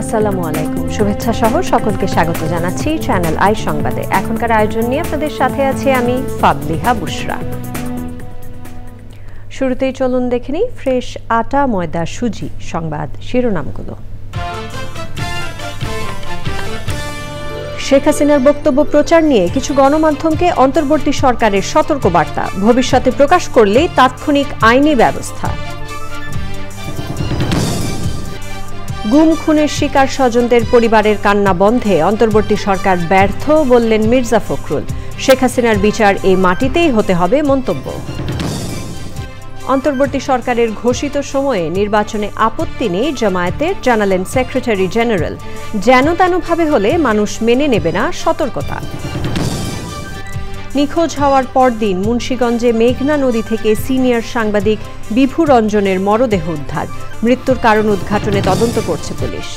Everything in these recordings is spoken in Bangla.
আসসালামু আলাইকুম, শুভেচ্ছা সহ সকলকে স্বাগত জানাচ্ছি চ্যানেল আই সংবাদে। এখনকার আয়োজন নিয়ে আপনাদের সাথে আছি আমি ফাবলিহা বুশরা। শুরুতেই চলুন দেখে নিই ফ্রেশ আটা, ময়দা, সুজি সংবাদ শিরোনামগুলো। শেখ হাসিনার বক্তব্য প্রচার নিয়ে কিছু গণমাধ্যমকে অন্তর্বর্তী সরকারের সতর্কবার্তা, ভবিষ্যতে প্রকাশ করলেই তাৎক্ষণিক আইনি ব্যবস্থা। গুম খুনের শিকার স্বজনদের পরিবারের কান্না বন্ধে অন্তর্বর্তী সরকার ব্যর্থ, বললেন মির্জা ফখরুল। শেখ হাসিনার বিচার এই মাটিতেই হতে হবে মন্তব্য। অন্তর্বর্তী সরকারের ঘোষিত সময়ে নির্বাচনে আপত্তি নেই জামায়াতের, জানালেন সেক্রেটারি জেনারেল। যেন তেনভাবে হলে মানুষ মেনে নেবে না, সতর্কতা। নিখোঁজ হওয়ার পরদিন মুন্সিগঞ্জে মেঘনা নদী থেকে সিনিয়র সাংবাদিক বিভু রঞ্জনের মরদেহ উদ্ধার, মৃত্যুর কারণ উদ্ঘাটনে তদন্ত করছে পুলিশ।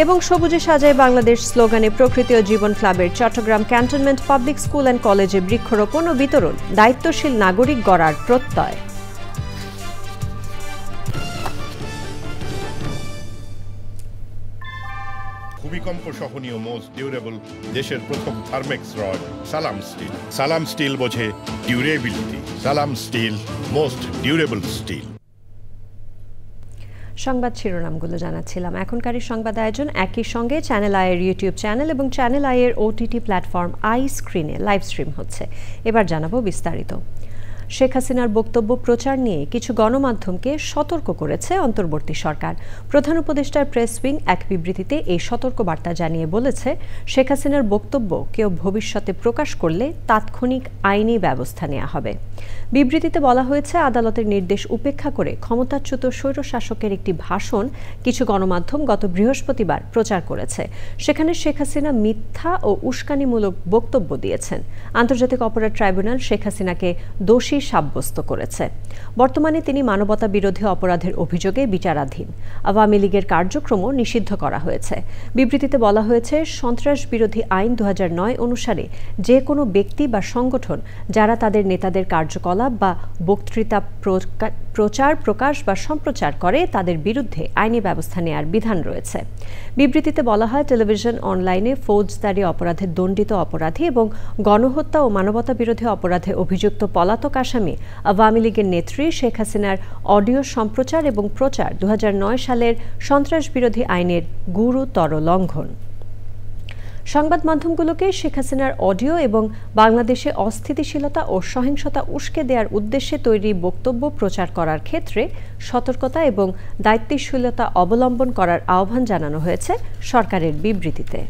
এবং সবুজে সাজায় বাংলাদেশ স্লোগানে প্রকৃতি ও জীবন ক্লাবের Chittagong cantonment public school and কলেজে বৃক্ষরোপণ ও বিতরণ, দায়িত্বশীল নাগরিক গড়ার প্রত্যয়। ভূমিকম্প সহনীয় মোস্ট ডিউরেবল দেশের প্রথম থার্মেক্স রড সালাম স্টিল। সালাম স্টিল বোঝে ডিউরেবিলিটি। সালাম স্টিল, মোস্ট ডিউরেবল স্টিল। সংবাদ শিরোনামগুলো জানাচ্ছিলাম। এখনকার সংবাদ আয়োজন একই সঙ্গে চ্যানেল আইয়ের ইউটিউব চ্যানেল এবং চ্যানেল আইয়ের ওটিটি প্ল্যাটফর্ম আই স্ক্রিনে লাইভ স্ট্রিম হচ্ছে। এবার জানাবো বিস্তারিত। শেখ হাসিনার বক্তব্য প্রচার নিয়ে কিছু গণমাধ্যমকে সতর্ক করেছে অন্তর্বর্তী সরকার। প্রধান উপদেষ্টার প্রেস উইং এক বিবৃতিতে এই সতর্কবার্তা জানিয়ে বলেছে, শেখ হাসিনার বক্তব্য কেউ ভবিষ্যতে প্রকাশ করলে তাৎক্ষণিক আইনি ব্যবস্থা নেওয়া হবে। বিবৃতিতে বলা হয়েছে, আদালতের নির্দেশ উপেক্ষা করে ক্ষমতাচ্যুত স্বৈরশাসকের একটি ভাষণ কিছু গণমাধ্যম গত বৃহস্পতিবার প্রচার করেছে। সেখানে শেখ হাসিনা মিথ্যা ও উস্কানিমূলক বক্তব্য দিয়েছেন। আন্তর্জাতিক অপরাধ ট্রাইব্যুনাল শেখ হাসিনাকে দোষী সাব্যস্ত করেছে। বর্তমানে তিনি মানবতা বিরোধী অপরাধের অভিযোগে বিচারাধীন। আওয়ামী লীগের কার্যক্রমও নিষিদ্ধ করা হয়েছে। বিবৃতিতে বলা হয়েছে, সন্ত্রাস বিরোধী আইন 2009 অনুসারে যে কোনো ব্যক্তি বা সংগঠন যারা তাদের নেতাদের কার্যকলাপ বা বক্তৃতা প্রচার, প্রকাশ বা সম্প্রচার করে তাদের বিরুদ্ধে আইনি ব্যবস্থা নেওয়ার বিধান রয়েছে। বিবৃতিতে বলা হয়, টেলিভিশন, অনলাইনে ফৌজদারি অপরাধে দণ্ডিত অপরাধী এবং গণহত্যা ও মানবতা বিরোধী অপরাধে অভিযুক্ত পলাতক আসামি আওয়ামী লীগের নেত্রী শেখ হাসিনার অডিও সম্প্রচার এবং প্রচার 2009 সালের সন্ত্রাস বিরোধী আইনের গুরুতর লঙ্ঘন। সংবাদ মাধ্যমগুলোকে শেখ হাসিনার অডিও এবং বাংলাদেশে অস্থিতিশীলতা ও সহিংসতা উস্কে দেওয়ার উদ্দেশ্যে তৈরি বক্তব্য প্রচার করার ক্ষেত্রে সতর্কতা এবং দায়িত্বশীলতা অবলম্বন করার আহ্বান জানানো হয়েছে সরকারের বিবৃতিতে।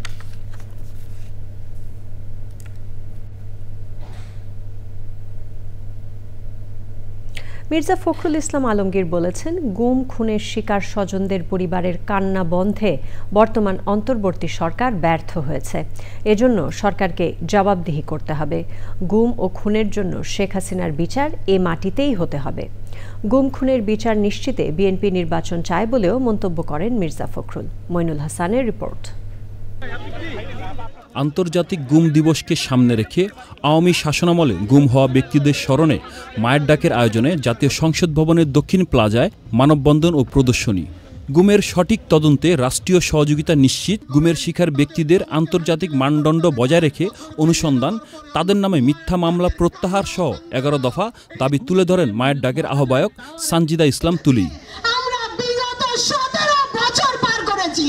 মির্জা ফখরুল ইসলাম আলমগীর বলেছেন, গুম খুনের শিকার স্বজনদের পরিবারের কান্না বন্ধে বর্তমান অন্তর্বর্তী সরকার ব্যর্থ হয়েছে। এজন্য সরকারকে জবাবদিহি করতে হবে। গুম ও খুনের জন্য শেখ হাসিনার বিচার এ মাটিতেই হতে হবে। গুম খুনের বিচার নিশ্চিতে বিএনপি নির্বাচন চায় বলেও মন্তব্য করেন মির্জা ফখরুল। মইনুল হাসানের রিপোর্ট। আন্তর্জাতিক গুম দিবসকে সামনে রেখে আওয়ামী শাসনামলে গুম হওয়া ব্যক্তিদের স্মরণে মায়ের ডাকের আয়োজনে জাতীয় সংসদ ভবনের দক্ষিণ প্লাজায় মানববন্ধন ও প্রদর্শনী। গুমের সঠিক তদন্তে রাষ্ট্রীয় সহযোগিতা নিশ্চিত, গুমের শিকার ব্যক্তিদের আন্তর্জাতিক মানদণ্ড বজায় রেখে অনুসন্ধান, তাদের নামে মিথ্যা মামলা প্রত্যাহার সহ 11 দফা দাবি তুলে ধরেন মায়ের ডাকের আহ্বায়ক সানজিদা ইসলাম তুলি। আমরা বিগত 17 বছর পার করেছি,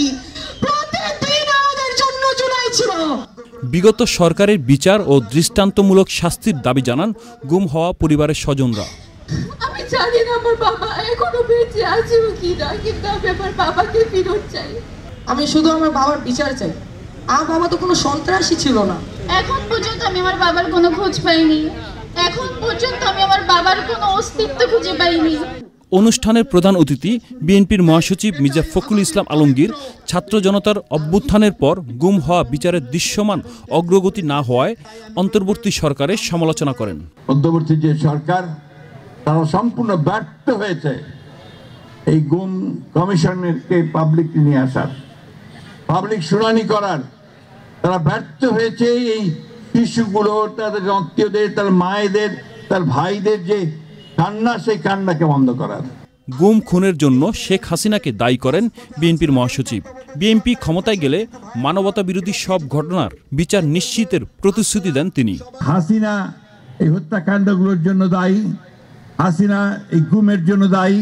প্রতিদিন আমাদের জন্য জুলাই ছিল। বিগত সরকারের বিচার ও দৃষ্টান্তমূলক শাস্তির দাবি জানান গুম হওয়া পরিবারের স্বজনরা। আমি জানি না আমার বাবা এখনো বেঁচে আছে কিনা, কিন্তু আমি আমার বাবাকে ফেরত চাই। আমি শুধু আমার বাবার বিচার চাই। আমার বাবা তো কোনো সন্ত্রাসী ছিল না। এখন পর্যন্ত আমি আমার বাবার কোনো খোঁজ পাইনি। এখন পর্যন্ত আমি আমার বাবার কোনো অস্তিত্ব খুঁজে পাইনি। অনুষ্ঠানের প্রধান অতিথি বিএনপির মহাসচিব মির্জা ফখরুল ইসলাম আলমগীর ছাত্র জনতার অভ্যুত্থানের পর গুম হওয়া বিচারের দৃশ্যমান অগ্রগতি না হওয়ায় অন্তর্বর্তী সরকারের সমালোচনা করেন। অন্তর্বর্তী যে সরকার, তারা সম্পূর্ণ ব্যর্থ হয়েছে এই গুম কমিশনকে পাবলিক নিয়ে আসার, পাবলিক শুনানি করার। তারা ব্যর্থ হয়েছে এই শিশুগুলো, তাদের আত্মীয়দের, তার মায়েদের, তার ভাইদের যে কান্না, সেই কান্নাকে বন্ধ করার। গুম খুনের জন্য শেখ হাসিনাকে দায়ী করেন বিএনপির মহাসচিব। বিএনপি ক্ষমতায় গেলে মানবতা বিরোধী সব ঘটনার বিচার নিশ্চিতের প্রতিশ্রুতি দেন তিনি। হাসিনা এই হত্যাকাণ্ডগুলোর জন্য দায়ী, হাসিনা এই গুমের জন্য দায়ী,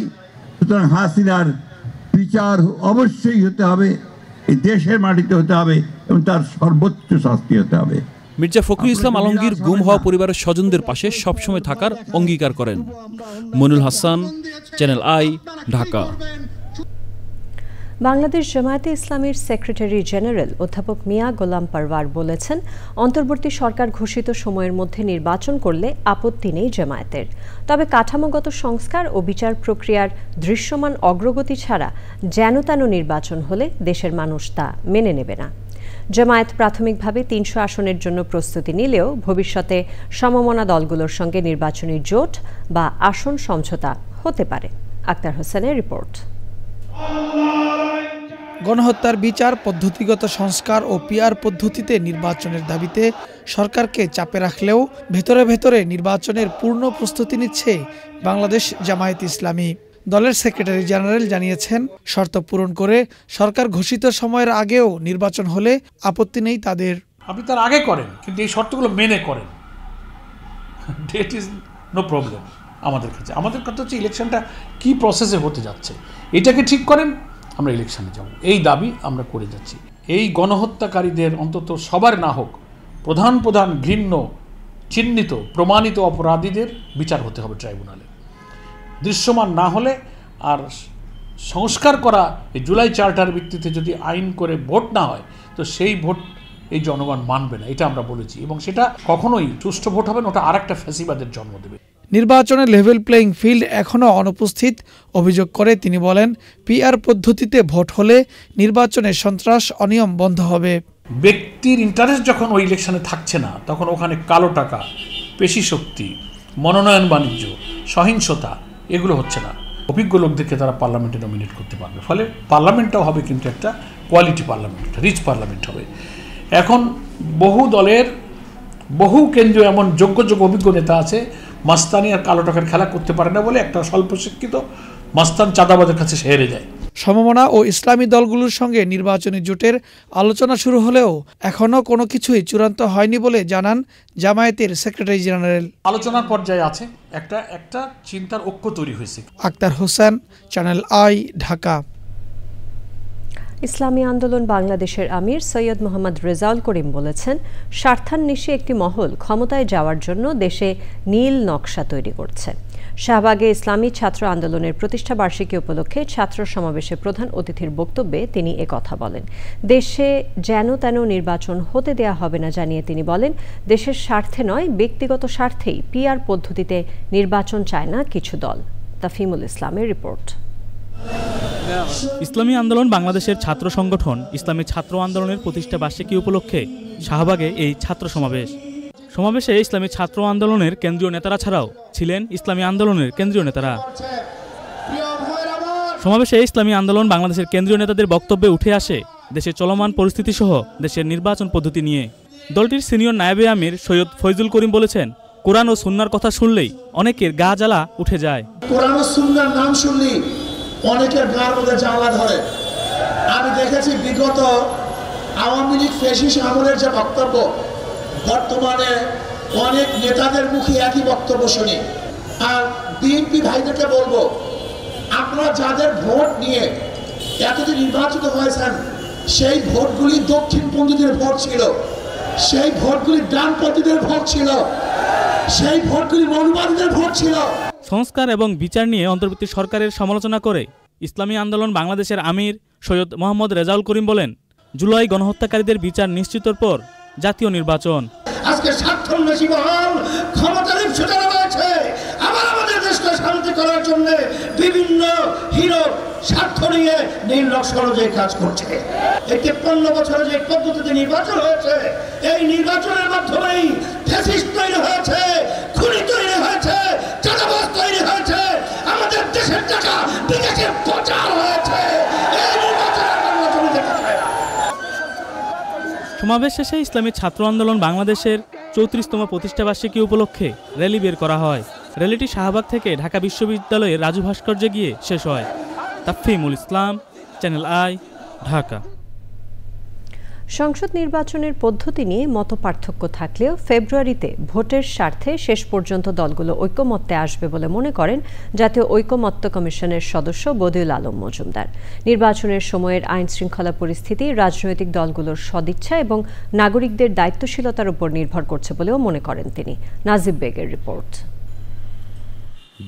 সুতরাং হাসিনার বিচার অবশ্যই হতে হবে, এই দেশের মাটিতে হতে হবে এবং তার সর্বোচ্চ শাস্তি হতে হবে। মির্জা ফখরুল ইসলাম আলমগীর গুম হওয়া পরিবারের স্বজনদের পাশে সবসময় থাকার অঙ্গীকার করেন। Monirul Hasan, channel I, Dhaka. বাংলাদেশ জামায়াতে ইসলামীর সেক্রেটারি জেনারেল অধ্যাপক মিয়া গোলাম পারওয়ার বলেছেন, অন্তর্বর্তী সরকার ঘোষিত সময়ের মধ্যে নির্বাচন করলে আপত্তি নেই জামায়াতের, তবে কাঠামোগত সংস্কার ও বিচার প্রক্রিয়ার দৃশ্যমান অগ্রগতি ছাড়া যেন-তেন নির্বাচন হলে দেশের মানুষ তা মেনে নেবে না। জামায়াত প্রাথমিকভাবে ৩০০ আসনের জন্য প্রস্তুতি নিলেও ভবিষ্যতে সমমনা দলগুলোর সঙ্গে নির্বাচনী জোট বা আসন সমঝোতা হতে পারে। আক্তার হোসেনের রিপোর্ট। গণহত্যার বিচার, পদ্ধতিগত সংস্কার ও পিআর পদ্ধতিতে নির্বাচনের দাবিতে সরকারকে চাপে রাখলেও ভেতরে ভেতরে নির্বাচনের পূর্ণ প্রস্তুতি নিচ্ছে বাংলাদেশ জামায়াতে ইসলামী। দলের সেক্রেটারি জেনারেল জানিয়েছেন, শর্ত পূরণ করে সরকার ঘোষিত সময়ের আগেও নির্বাচন হলে আপত্তি নেই তাদের। আপনি তার আগে করেন, কিন্তু এই শর্তগুলো মেনে করেন, ডেট ইজ নো প্রবলেম। আমাদের কাছে হচ্ছে ইলেকশনটা কি প্রসেসে হতে যাচ্ছে, এটাকে ঠিক করেন, আমরা ইলেকশনে যাব, এই দাবি আমরা করে যাচ্ছি। এই গণহত্যাকারীদের অন্তত সবার না হোক, প্রধান প্রধান ঘৃণ্য চিহ্নিত প্রমাণিত অপরাধীদের বিচার হতে হবে ট্রাইব্যুনালে। দৃশ্যমান না হলে আর সংস্কার করা এই জুলাই চার্টার ভিত্তিতে যদি আইন করে ভোট না হয়, তো সেই ভোট এই জনগণ মানবে না, এটা আমরা বলেছি, এবং সেটা কখনোই সুষ্ঠু ভোট হবে না, ওটা আরেকটা ফ্যাসিবাদের জন্ম দেবে। নির্বাচনে লেভেল প্লেইং ফিল্ড এখনও অনুপস্থিত অভিযোগ করে তিনি বলেন, পিআর পদ্ধতিতে ভোট হলে নির্বাচনে সন্ত্রাস অনিয়ম বন্ধ হবে। ব্যক্তির ইন্টারেস্ট যখন ওই ইলেকশনে থাকছে না, তখন ওখানে কালো টাকা, পেশি শক্তি, মনোনয়ন বাণিজ্য, সহিংসতা এগুলো হচ্ছে না। অভিজ্ঞ লোকদেরকে তারা পার্লামেন্টে নমিনেট করতে পারবে, ফলে পার্লামেন্টটাও হবে কিন্তু একটা কোয়ালিটি পার্লামেন্ট, রিচ পার্লামেন্ট হবে। এখন বহু দলের বহু কেন্দ্রীয় এমন যোগ্য অভিজ্ঞ নেতা আছে, মাস্তানি আর কালো টাকার খেলা করতে পারে না বলে একটা স্বল্প শিক্ষিত মাস্তান চাঁদাবাজের কাছে সে হেরে যায়। সমমনা ও ইসলামী দলগুলোর সঙ্গে নির্বাচনী জোটের আলোচনা শুরু হলেও এখনও কোনো কিছুই চূড়ান্ত হয়নি বলে জানান জামায়াতের সেক্রেটারি জেনারেল। আলোচনার পর্যায়ে আছে, একটা চিন্তার ঐক্য তৈরি হয়েছে। Akhtar Hossain, channel I, Dhaka. ইসলামী আন্দোলন বাংলাদেশের আমির সৈয়দ মোহাম্মদ রেজাউল করিম বলেছেন, স্বার্থান্বেষী একটি মহল ক্ষমতায় যাওয়ার জন্য দেশে নীল নকশা তৈরি করছে। শাহবাগে ইসলামী ছাত্র আন্দোলনের প্রতিষ্ঠা বার্ষিকী উপলক্ষে ছাত্র সমাবেশে প্রধান অতিথির বক্তব্যে তিনি একথা বলেন। দেশে যেন তেন নির্বাচন হতে দেয়া হবে না জানিয়ে তিনি বলেন, দেশের স্বার্থে নয়, ব্যক্তিগত স্বার্থেই পিআর পদ্ধতিতে নির্বাচন চায় না কিছু দল। তাফিমুল ইসলামের রিপোর্ট। ইসলামী আন্দোলন বাংলাদেশের ছাত্র সংগঠন ইসলামী ছাত্র আন্দোলনের প্রতিষ্ঠা বার্ষিকী উপলক্ষে শাহবাগে এই ছাত্র সমাবেশে ইসলামী ছাত্র আন্দোলনের কেন্দ্রীয় নেতারা ছাড়াও ছিলেন ইসলামী আন্দোলনের কেন্দ্রীয় নেতারা। সমাবেশে ইসলামী আন্দোলন বাংলাদেশের কেন্দ্রীয় নেতাদের বক্তব্যে উঠে আসে দেশের চলমান পরিস্থিতি সহ দেশের নির্বাচন পদ্ধতি নিয়ে। দলটির সিনিয়র নায়েবে আমির সৈয়দ ফয়জুল করিম বলেছেন, কোরআন ও সুন্নাহর কথা শুনলেই অনেকের গা জ্বালা উঠে যায়। কোরআন ও সুন্নাহর নাম শুনলেই অনেকের গার মধ্যে জ্বালা ধরে। আমি দেখেছি বিগত আওয়ামী লীগ ফ্যাসিস্ট আমলের যে বক্তব্য, বর্তমানে অনেক নেতাদের মুখে একই বক্তব্য শুনি। আর বিএনপি ভাইদেরকে বলবো, আপনারা যাদের ভোট নিয়ে এতদিন নির্বাচিত হয়েছেন, সেই ভোটগুলি দক্ষিণপন্থীদের ভোট ছিল, সেই ভোটগুলি ডানপন্থীদের ভোট ছিল, সেই ভোটগুলি মৌলবাদীদের ভোট ছিল। সংস্কার এবং বিচার নিয়ে অন্তর্বর্তী সরকারের সমালোচনা করে ইসলামী আন্দোলন বাংলাদেশের আমির সৈয়দ মোহাম্মদ রেজাউল করিম বলেন, জুলাই গণহত্যাকারীদের বিচার নিশ্চিতর পর জাতীয় নির্বাচন। আজকে স্বার্থান্বেষী মহল ক্ষমতার ইচ্ছুটা রয়েছে, আবার আমাদের দেশকে শান্তি করার জন্য বিভিন্ন হিরো স্বার্থ নিয়ে নীল নকশা অনুযায়ী কাজ করছে। এই ৫৩ বছরে যে পদ্ধতিতে নির্বাচন হয়েছে, এই নির্বাচনের মাধ্যমেই ফ্যাসিস্ট তৈরি হয়েছে, খুনি তৈরি হয়েছে, চাঁদাবাজ তৈরি হয়েছে, আমাদের দেশের টাকা বিদেশে প্রচার হয়েছে। এই নির্বাচনের নির্বাচন দেখতে চায় না। সমাবেশ শেষে ইসলামী ছাত্র আন্দোলন বাংলাদেশের ৩৪তম প্রতিষ্ঠাবার্ষিকী উপলক্ষে র্যালি বের করা হয়। র্যালিটি শাহবাগ থেকে ঢাকা বিশ্ববিদ্যালয়ের রাজু ভাস্কর্যে গিয়ে শেষ হয়। তাফহিমুল ইসলাম, চ্যানেল আই, ঢাকা। সংসদ নির্বাচনের পদ্ধতি নিয়ে মতপার্থক্য থাকলেও ফেব্রুয়ারিতে ভোটের স্বার্থে শেষ পর্যন্ত দলগুলো ঐকমত্যে আসবে বলে মনে করেন জাতীয় ঐকমত্য কমিশনের সদস্য বদিউল আলম মজুমদার। নির্বাচনের সময়ের আইন শৃঙ্খলা পরিস্থিতি রাজনৈতিক দলগুলোর সদিচ্ছা এবং নাগরিকদের দায়িত্বশীলতার উপর নির্ভর করছে বলেও মনে করেন তিনি। নাজিব বেগের রিপোর্ট।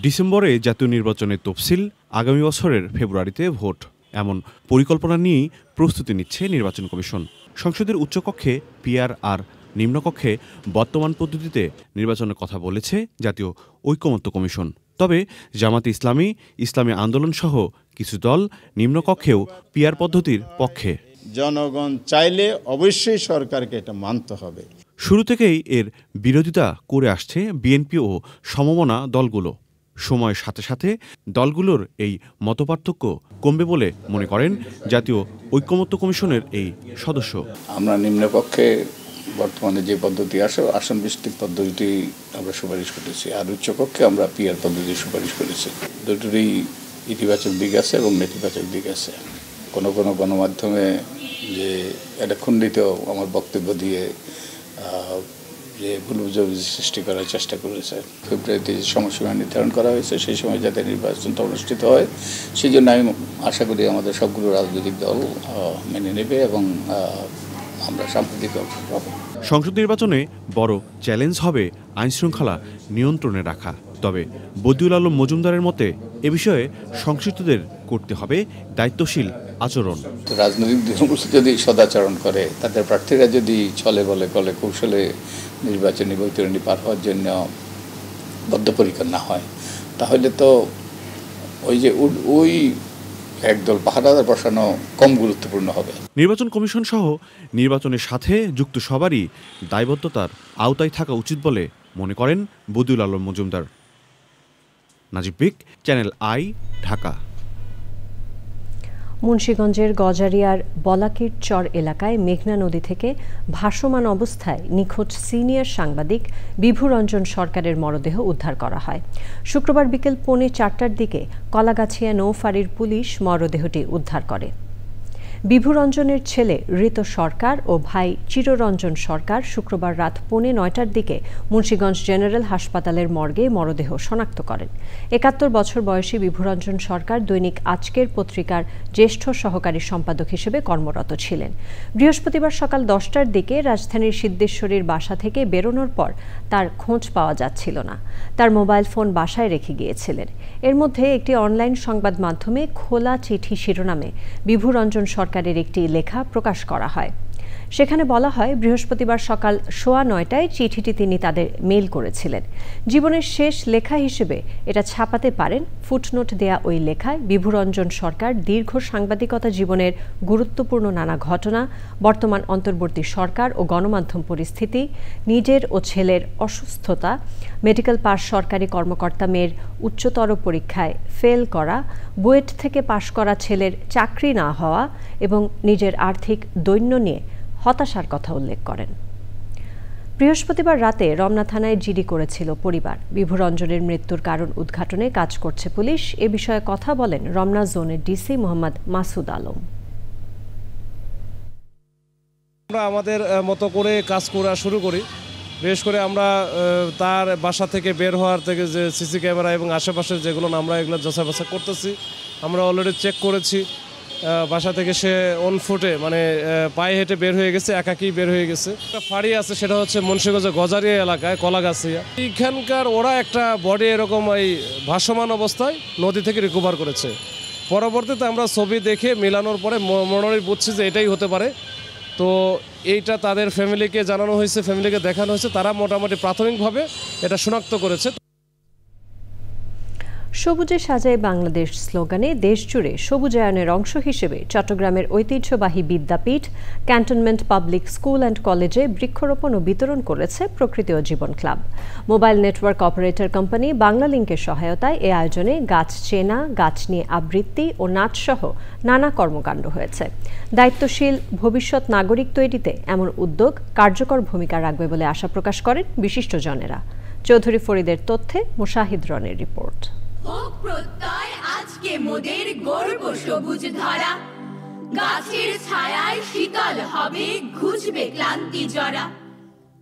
ডিসেম্বরে জাতীয় নির্বাচনের তফসিল, আগামী বছরের ফেব্রুয়ারিতে ভোট, এমন পরিকল্পনা নিয়েই প্রস্তুতি নিচ্ছে নির্বাচন কমিশন। সংসদের উচ্চকক্ষে পিআর আর নিম্নকক্ষে বর্তমান পদ্ধতিতে নির্বাচনের কথা বলেছে জাতীয় ঐকমত্য কমিশন। তবে জামাতে ইসলামী, ইসলামী আন্দোলন সহ কিছু দল নিম্নকক্ষেও পিআর পদ্ধতির পক্ষে। জনগণ চাইলে অবশ্যই সরকারকে এটা মানতে হবে। শুরু থেকেই এর বিরোধিতা করে আসছে বিএনপি ও সমমনা দলগুলো। সময়ের সাথে সাথে দলগুলোর এই মতপার্থক্য কমবে বলে মনে করেন জাতীয় ঐকমত্য কমিশনের এই সদস্য। আমরা নিম্নকক্ষে বর্তমানে যে পদ্ধতি আছে আসন ভিত্তিক পদ্ধতি আমরা সুপারিশ করেছি, আর উচ্চকক্ষে আমরা পিআর পদ্ধতি সুপারিশ করেছি। দুটোরই ইতিবাচক দিক আছে এবং নেতিবাচক দিক আছে। কোনো কোনো গণমাধ্যমে যে এটা খণ্ডিত আমার বক্তব্য দিয়ে যে ভুল বুঝাবুঝি সৃষ্টি করার চেষ্টা করেছে। ফেব্রুয়ারিতে যে সময়সীমা নির্ধারণ করা হয়েছে সেই সময় যাতে নির্বাচনটা অনুষ্ঠিত হয়, সেই জন্য আমি আশা করি আমাদের সবগুলো রাজনৈতিক দল মেনে নেবে এবং আমরা সাম্প্রতিক পাব। সংসদ নির্বাচনে বড় চ্যালেঞ্জ হবে আইনশৃঙ্খলা নিয়ন্ত্রণে রাখা। তবে বদিউল আলম মজুমদারের মতে এ বিষয়ে সংশ্লিষ্টদের করতে হবে দায়িত্বশীল আচরণ। রাজনৈতিক দলগুলো যদি সদাচরণ করে, তাদের প্রার্থীরা যদি ছলে বলে কলে কৌশলে নির্বাচনী বৈতরণী পার হওয়ার জন্য বদ্ধপরিকর না হয়, তাহলে তো ওই একদল পাহারাদার বসানো কম গুরুত্বপূর্ণ হবে। নির্বাচন কমিশন সহ নির্বাচনের সাথে যুক্ত সবারই দায়বদ্ধতার আওতায় থাকা উচিত বলে মনে করেন বদিউল আলম মজুমদার। নাজিব বেগ, চ্যানেল আই, ঢাকা। মুন্সিগঞ্জের গজারিয়ার বলাকির চর এলাকায় মেঘনা নদী থেকে ভাসমান অবস্থায় নিখোঁজ সিনিয়র সাংবাদিক বিভুরঞ্জন সরকারের মরদেহ উদ্ধার করা হয়। শুক্রবার বিকেল 4:45টার দিকে কলাগাছিয়া নৌফাঁড়ির পুলিশ মরদেহটি উদ্ধার করে। বিভুরঞ্জনের ছেলে ঋত সরকার ও ভাই চিররঞ্জন সরকার শুক্রবার রাত 9:45টার দিকে মুন্সিগঞ্জ জেনারেল হাসপাতালের মর্গে মরদেহ শনাক্ত করেন। 71 বছর বয়সী বিভুরঞ্জন সরকার দৈনিক আজকের পত্রিকার জ্যেষ্ঠ সহকারী সম্পাদক হিসেবে কর্মরত ছিলেন। বৃহস্পতিবার সকাল 10টার দিকে রাজধানীর সিদ্ধেশ্বরীর বাসা থেকে বেরোনোর পর তার খোঁজ পাওয়া যাচ্ছিল না। তার মোবাইল ফোন বাসায় রেখে গিয়েছিলেন। এর মধ্যে একটি অনলাইন সংবাদ মাধ্যমে খোলা চিঠি শিরোনামে বিভুরঞ্জন সরকারের একটি লেখা প্রকাশ করা হয়। সেখানে বলা হয়, বৃহস্পতিবার সকাল 9:15টায় চিঠিটি তিনি তাদের মেইল করেছিলেন। জীবনের শেষ লেখা হিসেবে এটা ছাপাতে পারেন। ফুটনোট দেয়া ওই লেখায় বিভুরঞ্জন সরকার দীর্ঘ সাংবাদিকতা জীবনের গুরুত্বপূর্ণ নানা ঘটনা, বর্তমান অন্তর্বর্তী সরকার ও গণমাধ্যম পরিস্থিতি, নিজের ও ছেলের অসুস্থতা, মেডিকেল পাস সরকারি কর্মকর্তা মেয়ের উচ্চতর পরীক্ষায় ফেল করা, বুয়েট থেকে পাশ করা ছেলের চাকরি না হওয়া এবং নিজের আর্থিক দৈন্য নিয়ে হতাশার কথা উল্লেখ করেন। বৃহস্পতিবার রাতে রমনা থানায় জিডি করেছিল পরিবার। বিভুরঞ্জনের মৃত্যুর কারণ উদ্ঘাটনে কাজ করছে পুলিশ। এ বিষয়ে কথা বলেন রমনা জোনের ডিসি মোহাম্মদ মাসুদ আলম। আমরা আমাদের মতো করে কাজ করা শুরু করি। বিশেষ করে আমরা তার বাসা থেকে বের হওয়ার থেকে যে সিসি ক্যামেরা এবং আশেপাশের যেগুলো আমরা এগুলো যাচাই বাছাই করতেছি। আমরা অলরেডি চেক করেছি বাসা থেকে সে অন ফুটে মানে পায়ে হেঁটে বের হয়ে গেছে, একাকি বের হয়ে গেছে। একটা ফাঁড়ি আছে, সেটা হচ্ছে মুন্সিগঞ্জের গজারিয়া এলাকায় কলাগাছিয়া। এইখানকার ওরা একটা বডি এরকম এই ভাসমান অবস্থায় নদী থেকে রিকভার করেছে। পরবর্তীতে আমরা ছবি দেখে মেলানোর পরে মনে বুঝছি যে এটাই হতে পারে। তো এইটা তাদের ফ্যামিলিকে জানানো হয়েছে, ফ্যামিলিকে দেখানো হয়েছে, তারা মোটামুটি প্রাথমিকভাবে এটা শনাক্ত করেছে। সবুজে সাজায় বাংলাদেশ স্লোগানে দেশজুড়ে সবুজায়নের অংশ হিসেবে চট্টগ্রামের ঐতিহ্যবাহী বিদ্যাপীঠ ক্যান্টনমেন্ট পাবলিক স্কুল অ্যান্ড কলেজে বৃক্ষরোপণ ও বিতরণ করেছে প্রকৃতি ও জীবন club. Mobile network operator company বাংলালিংকের সহায়তায় এ আয়োজনে গাছ চেনা, গাছ নিয়ে আবৃত্তি ও নাচসহ নানা কর্মকাণ্ড হয়েছে। দায়িত্বশীল ভবিষ্যৎ নাগরিক তৈরিতে এমন উদ্যোগ কার্যকর ভূমিকা রাখবে বলে আশা প্রকাশ করেন বিশিষ্টজনেরা। চৌধুরী ফরিদের তথ্যে মুশাহিদ রনের রিপোর্ট। হোক প্রত্যয় আজকে মোদের গর্ব সবুজ ধারা, গাছের ছায়ায় শীতল হবে ঘুচবে ক্লান্তি জরা।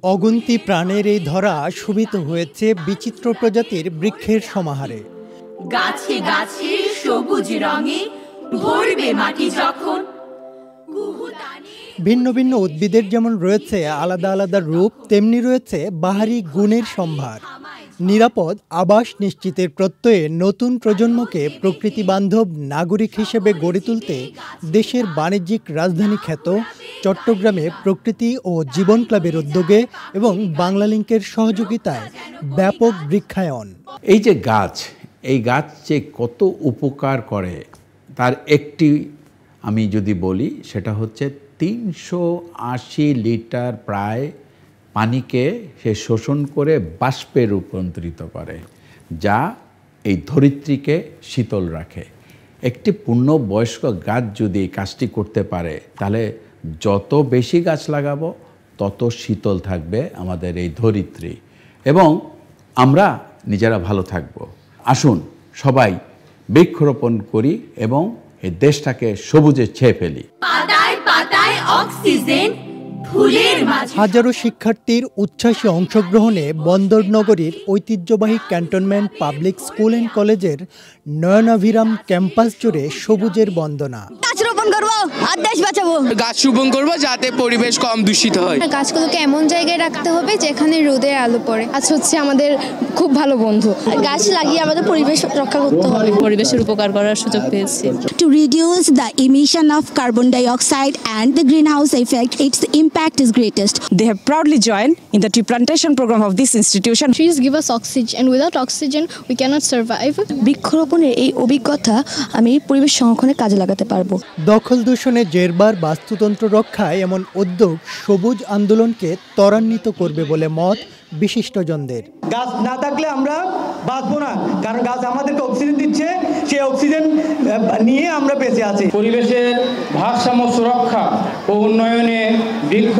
অগুন্তি প্রাণের এই ধরা শোভিত হয়েছে বিচিত্র প্রজাতির বৃক্ষের সমাহারে। গাছে গাছে সবুজ রঙে ভরবে মাটি যখন। ভিন্ন ভিন্ন উদ্ভিদের যেমন রয়েছে আলাদা আলাদা রূপ, তেমনি রয়েছে বাহারি গুণের সম্ভার। নিরাপদ আবাস নিশ্চিতের প্রত্যয়ে নতুন প্রজন্মকে প্রকৃতি বান্ধব নাগরিক হিসেবে গড়ে তুলতে দেশের বাণিজ্যিক রাজধানী খ্যাত চট্টগ্রামে প্রকৃতি ও জীবন ক্লাবের উদ্যোগে এবং বাংলালিংকের সহযোগিতায় ব্যাপক বৃক্ষায়ন। এই যে গাছ, এই গাছ যে কত উপকার করে তার একটি আমি যদি বলি, সেটা হচ্ছে 380 লিটার প্রায় পানিকে সে শোষণ করে বাষ্পে রূপান্তরিত করে, যা এই ধরিত্রীকে শীতল রাখে। একটি পূর্ণবয়স্ক গাছ যদি এই কাজটি করতে পারে, তাহলে যত বেশি গাছ লাগাবো তত শীতল থাকবে আমাদের এই ধরিত্রী এবং আমরা নিজেরা ভালো থাকব। আসুন সবাই বৃক্ষরোপণ করি এবং এই দেশটাকে সবুজে ছেয়ে ফেলি। পাতায় পাতায় অক্সিজেন, ফুলের মাঝে হাজারো শিক্ষার্থীর উচ্ছ্বাসী অংশগ্রহণে বন্দর নগরীর ঐতিহ্যবাহী ক্যান্টনমেন্ট পাবলিক স্কুল অ্যান্ড কলেজের নয়নাভিরাম ক্যাম্পাস জুড়ে সবুজের বন্দনা। গাছ রোপণ করবো আর দেশ বাঁচাবো। গাছ রোপণ করবো যাতে পরিবেশ কম দূষিত হয়। গাছগুলোকে এমন জায়গায় রাখতে হবে যেখানে রোদের আলো পড়ে। গাছ হচ্ছে আমাদের খুব ভালো বন্ধু। গাছ লাগিয়ে আমাদের পরিবেশ রক্ষা করতে হবে। পরিবেশের উপকার করার সুযোগ পেয়েছি। To reduce the emission of carbon dioxide and the greenhouse effect, its impact is greatest. They have proudly joined in the tree plantation program of this institution. Trees give us oxygen. Without oxygen, we cannot survive. বৃক্ষরোপণের এই অভিজ্ঞতা আমি পরিবেশ সংরক্ষণে কাজে লাগাতে পারবো। দখল দূষণে জেরবার বাস্তুতন্ত্র রক্ষায় এমন উদ্যোগ সবুজ আন্দোলনকে ত্বরান্বিত করবে বলে মত বিশিষ্টজনদের। গাছ না থাকলে আমরা বাঁচবো না, কারণ গাছ আমাদেরকে অক্সিজেন দিচ্ছে, সেই অক্সিজেন নিয়ে আমরা বেঁচে আছি। পরিবেশের ভারসাম্য সুরক্ষা ও উন্নয়নে বৃক্ষ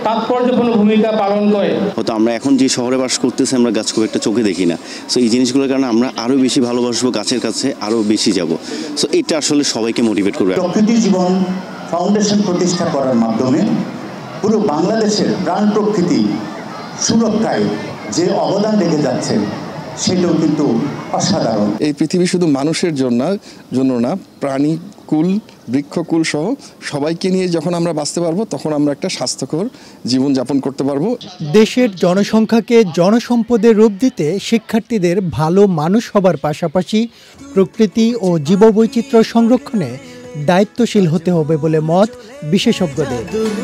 তাৎপর্যপূর্ণ ভূমিকা পালন করে। হয়তো আমরা এখন যে শহরে বাস করতেছি, আমরা গাছ খুব একটা চোখে দেখি না। সো এই জিনিসগুলোর কারণে আমরা আরও বেশি ভালোবাসবো, গাছের কাছে আরও বেশি যাব। সো এটা আসলে সবাইকে মোটিভেট করবে। প্রকৃতি জীবন ফাউন্ডেশন প্রতিষ্ঠা করার মাধ্যমে পুরো বাংলাদেশের প্রাণ প্রকৃতি সুরক্ষায় যে অবদান রেখে যাচ্ছেন সেটাও কিন্তু অসাধারণ। এই পৃথিবী শুধু মানুষের জন্য না, প্রাণী কুল, বৃক্ষকুল সহ সবাইকে নিয়ে যখন আমরা বাঁচতে পারবো, তখন আমরা একটা স্বাস্থ্যকর জীবন যাপন করতে পারবো। দেশের জনসংখ্যাকে জনসম্পদের রূপ দিতে শিক্ষার্থীদের ভালো মানুষ হবার পাশাপাশি প্রকৃতি ও জীববৈচিত্র্য সংরক্ষণে দায়িত্বশীল হতে হবে বলে মত বিশেষজ্ঞদের।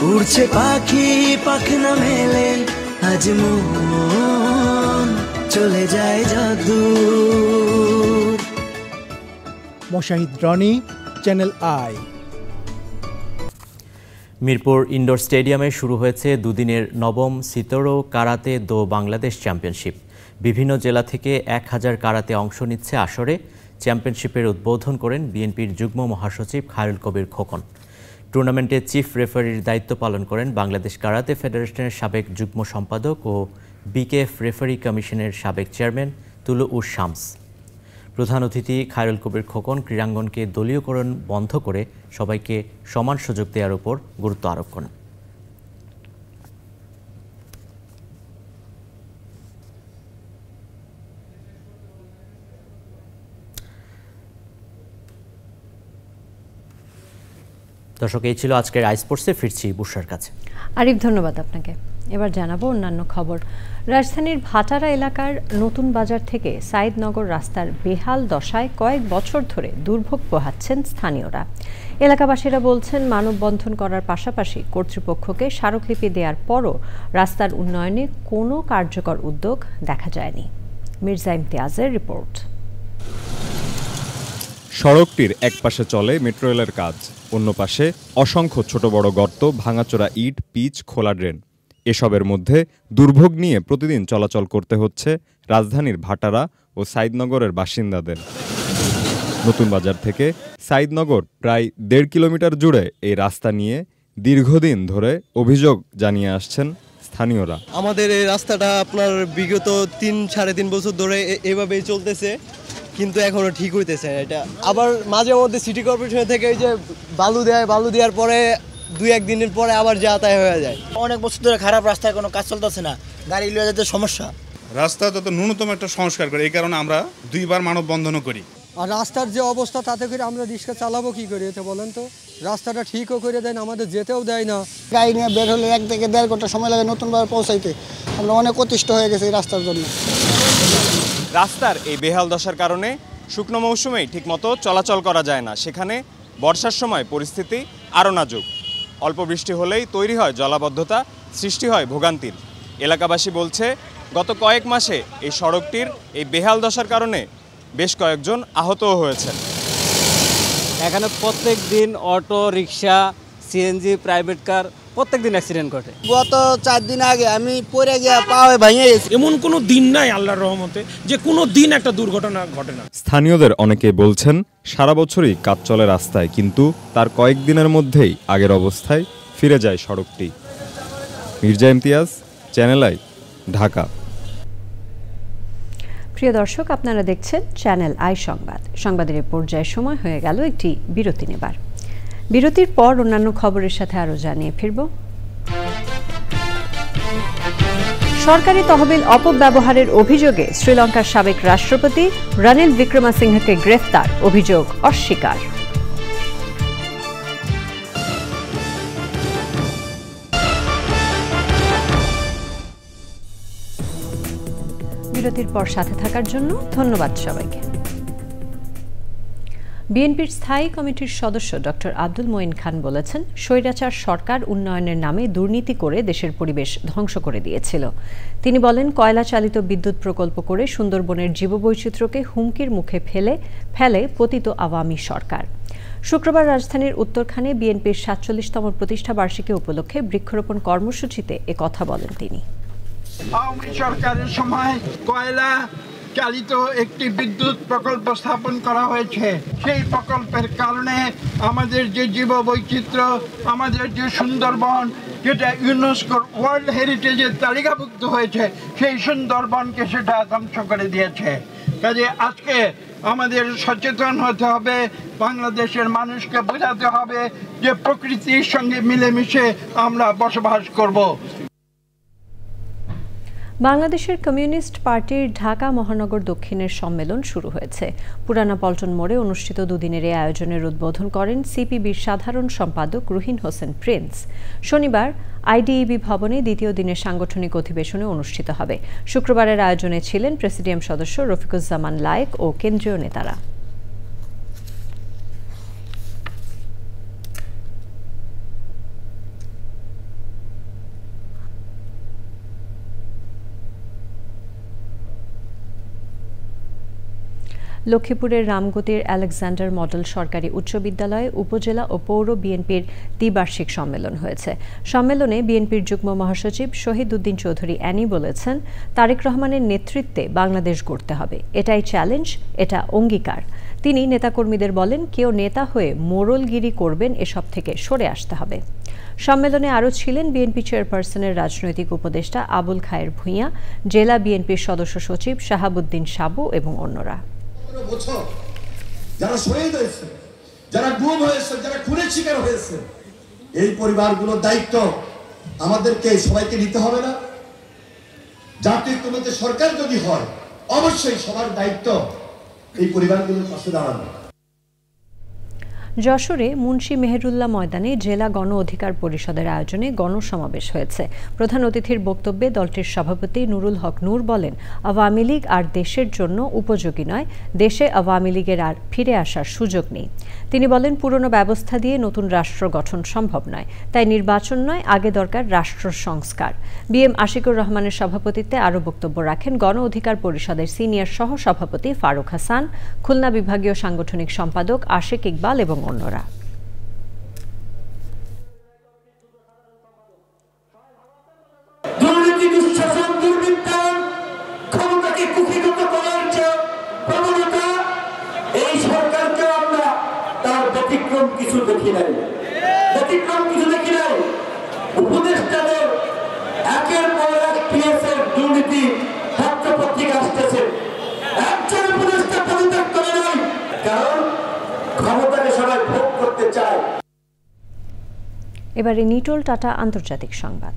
উড়ছে পাখি পাখনা মেলে, আজ মন চলে যায় যদূর। Mushahid Roni, channel I. Mirpur indoor স্টেডিয়ামে শুরু হয়েছে দুদিনের নবম সিতোরো কারাতে দো বাংলাদেশ চ্যাম্পিয়নশিপ। বিভিন্ন জেলা থেকে 1000 কারাতে অংশ নিচ্ছে আসরে। চ্যাম্পিয়নশিপের উদ্বোধন করেন বিএনপির যুগ্ম মহাসচিব খায়রুল কবির খোকন। টুর্নামেন্টে চিফ রেফারির দায়িত্ব পালন করেন বাংলাদেশ কারাতে ফেডারেশনের সাবেক যুগ্ম সম্পাদক ও বিকেএফ রেফারি কমিশনের সাবেক চেয়ারম্যান তুলু উস শামস। প্রধান অতিথি খায়রুল কবির খোকন ক্রীড়াঙ্গনকে দলীয়করণ বন্ধ করে সবাইকে সমান সুযোগ দেওয়ার উপর গুরুত্ব আরোপ করেন। দর্শক, এই ছিল আজকের আই স্পোর্টসে। ফিরছি বুশরার কাছে। আরিফ, ধন্যবাদ আপনাকে। এবার জানাবো অন্যান্য খবর। রাজধানীর ভাটারা এলাকার নতুন বাজার থেকে সাইদনগর রাস্তার বেহাল দশায় কয়েক বছর ধরে দুর্ভোগ পোহাচ্ছেন স্থানীয়রা। এলাকাবাসীরা বলছেন, মানববন্ধন করার পাশাপাশি কর্তৃপক্ষকে স্মারকলিপি দেওয়ার পরও রাস্তার উন্নয়নে কোনো কার্যকর উদ্যোগ দেখা যায়নি। মির্জা ইমতিয়াজের রিপোর্ট। সড়কটির এক পাশে চলে মেট্রো রেলের কাজ, অন্য পাশে অসংখ্য ছোট বড় গর্ত, ভাঙাচোরা ইট, পিচ, খোলা ড্রেন। এসবের মধ্যে দুর্ভোগ নিয়ে প্রতিদিন চলাচল করতে হচ্ছে রাজধানীর ভাটারা ও সাইদনগরের বাসিন্দাদের। নতুন বাজার থেকে সাইদনগর প্রায় 1.5 কিলোমিটার জুড়ে এই রাস্তা নিয়ে দীর্ঘদিন ধরে অভিযোগ জানিয়ে আসছেন স্থানীয় স্থানীয়রা। আমাদের এই রাস্তাটা আপনার বিগত 3-3.5 বছর ধরে এভাবেই চলতেছে, কিন্তু এখনো ঠিক হইতেছে না। এটা আবার মাঝে মধ্যে সিটি কর্পোরেশন থেকে এই যে বালু দেওয়ার পরে 2-1 দিনের পরে আবার যাতায়াত হয়ে যায়। অনেক বছর ধরে খারাপ রাস্তায় কোনো কাজ চলতেছে না, গাড়ি লিয়ে যেতে সমস্যা। রাস্তা যত ন্যূনতম একটা সংস্কার করে, এই কারণে আমরা 2বার মানববন্ধনও করি। আর রাস্তার যে অবস্থা তাতে করে আমরা রিক্সা চালাবো কি করে, এটা বলেন তো? রাস্তাটা ঠিকও করে দেয় না, আমাদের যেতেও দেয় না। গাড়ি নিয়ে বের হলে 1 থেকে 1.5 ঘন্টা সময় লাগে নতুনভাবে পৌঁছাইতে। আমরা অনেক অতিষ্ঠ হয়ে গেছি এই রাস্তার জন্য। রাস্তার এই বেহাল দশার কারণে শুকনো মৌসুমেই ঠিকমতো চলাচল করা যায় না, সেখানে বর্ষার সময় পরিস্থিতি আরও নাজুক। অল্প বৃষ্টি হলেই তৈরি হয় জলাবদ্ধতা, সৃষ্টি হয় ভোগান্তির। এলাকাবাসী বলছে, গত কয়েক মাসে এই সড়কটির এই বেহাল দশার কারণে বেশ কয়েকজন আহতও হয়েছেন। এখানে প্রত্যেক দিন অটো, রিক্সা, সিএনজি, প্রাইভেট কার প্রত্যেক দিন অ্যাক্সিডেন্ট ঘটে। গত 4 দিন আগে আমি পড়ে গিয়ে পা ভেঙে গেছি। এমন কোনো দিন নাই আল্লাহর রহমতে যে কোনো দিন একটা দুর্ঘটনা ঘটে না। স্থানীয়দের অনেকে বলছেন, সারা বছরই কাজ চলে রাস্তায়, কিন্তু তার কয়েকদিনের মধ্যেই আগের অবস্থায় ফিরে যায় সড়কটি। Mirza Imtiaz, channel I, Dhaka. প্রিয় দর্শক, আপনারা দেখছেন চ্যানেল আই সংবাদ। সংবাদের এই পর্যায়ে সময় হয়ে গেল একটি বিরতি নেবার। বিরতির পর অন্যান্য খবরের সাথে আরও জানিয়ে ফিরব। সরকারি তহবিল অপব্যবহারের অভিযোগে শ্রীলঙ্কার সাবেক রাষ্ট্রপতি রনিল বিক্রমাসিংহেকে গ্রেফতার, অভিযোগ অস্বীকার। বিরতির পর সাথে থাকার জন্য ধন্যবাদ সবাইকে। বিএনপির স্থায়ী কমিটির সদস্য ডক্টর আব্দুল মঈন খান বলেছেন, স্বৈরাচার সরকার উন্নয়নের নামে দুর্নীতি করে দেশের পরিবেশ ধ্বংস করে দিয়েছিল। তিনি বলেন, কয়লা চালিত বিদ্যুৎ প্রকল্প করে সুন্দরবনের জীববৈচিত্র্যকে হুমকির মুখে ফেলে পতিত আওয়ামী সরকার। শুক্রবার রাজধানীর উত্তরখানে বিএনপির ৪৭তম প্রতিষ্ঠা বার্ষিকী উপলক্ষে বৃক্ষরোপণ কর্মসূচিতে একথা বলেন তিনি। আওয়ামী সরকারের সময় কয়লা চালিত একটি বিদ্যুৎ প্রকল্প স্থাপন করা হয়েছে। সেই প্রকল্পের কারণে আমাদের যে জীববৈচিত্র্য, আমাদের যে সুন্দরবন, যেটা ইউনেস্কোর ওয়ার্ল্ড হেরিটেজের তালিকাভুক্ত হয়েছে, সেই সুন্দরবনকে সেটা ধ্বংস করে দিয়েছে। কাজে আজকে আমাদের সচেতন হতে হবে, বাংলাদেশের মানুষকে বোঝাতে হবে যে প্রকৃতির সঙ্গে মিলেমিশে আমরা বসবাস করব। বাংলাদেশের কমিউনিস্ট পার্টির ঢাকা মহানগর দক্ষিণের সম্মেলন শুরু হয়েছে। পুরানা পল্টন মোড়ে অনুষ্ঠিত দুদিনের এই আয়োজনের উদ্বোধন করেন সিপিবির সাধারণ সম্পাদক রুহিন হোসেন প্রিন্স। শনিবার আইডিইবি ভবনে দ্বিতীয় দিনের সাংগঠনিক অধিবেশনে অনুষ্ঠিত হবে। শুক্রবারের আয়োজনে ছিলেন প্রেসিডিয়াম সদস্য রফিকুজ্জামান লায়েক ও কেন্দ্রীয় নেতারা। লক্ষ্মীপুরের রামগতির আলেকজান্ডার মডেল সরকারি উচ্চ বিদ্যালয়ে উপজেলা ও পৌর বিএনপির দ্বিবার্ষিক সম্মেলন হয়েছে। সম্মেলনে বিএনপির যুগ্ম মহাসচিব শহীদ উদ্দিন চৌধুরী অ্যানি বলেছেন, তারেক রহমানের নেতৃত্বে বাংলাদেশ গড়তে হবে। এটাই চ্যালেঞ্জ, এটা অঙ্গীকার। তিনি নেতাকর্মীদের বলেন, কেউ নেতা হয়ে মোড়লগিরি করবেন, এসব থেকে সরে আসতে হবে। সম্মেলনে আরও ছিলেন বিএনপি চেয়ারপারসনের রাজনৈতিক উপদেষ্টা আবুল খায়ের ভূঁইয়া, জেলা বিএনপির সদস্য সচিব শাহাবুদ্দিন সাবু এবং অন্যরা। যারা শহীদ হয়েছে, যারা গুম হয়েছে, যারা খুনের শিকার হয়েছে, এই পরিবারগুলোর দায়িত্ব আমাদেরকে সবাইকে নিতে হবে না? জাতীয় ঐক্যমত্যের সরকার যদি হয়, অবশ্যই সবার দায়িত্ব এই পরিবারগুলোর পাশে দাঁড়ানো। যশোরে মুন্সি মেহেরুল্লাহ ময়দানে জেলা গণ অধিকার পরিষদের আয়োজনে গণসমাবেশ হয়েছে। প্রধান অতিথির বক্তব্যে দলটির সভাপতি নুরুল হক নূর বলেন, আওয়ামী লীগ আর দেশের জন্য উপযোগী নয়, দেশে আওয়ামী লীগের আর ফিরে আসার সুযোগ নেই। তিনি বলেন, পুরনো ব্যবস্থা দিয়ে নতুন রাষ্ট্র গঠন সম্ভব নয়, তাই নির্বাচন নয়, আগে দরকার রাষ্ট্র সংস্কার। বিএম আশিকুর রহমানের সভাপতিত্বে আরও বক্তব্য রাখেন গণ অধিকার পরিষদের সিনিয়র সহ সভাপতি ফারুক হাসান, খুলনা বিভাগীয় সাংগঠনিক সম্পাদক আশিক ইকবাল এবং অন্যরা। দুর্নীতি, দুঃশাসন, দুর্বৃত্তায়ন, ক্ষমতাকে কুক্ষিগত করার যে প্রবণতা, এই সরকারকে আমরা তার ব্যতিক্রম কিছু দেখি নাই। উপদেষ্টাদের একের পদত্যাগ করে নাই, কারণ ক্ষমতাকে সবাই ভোগ করতে চায়। এবারে নিটোল টাটা আন্তর্জাতিক সংবাদ।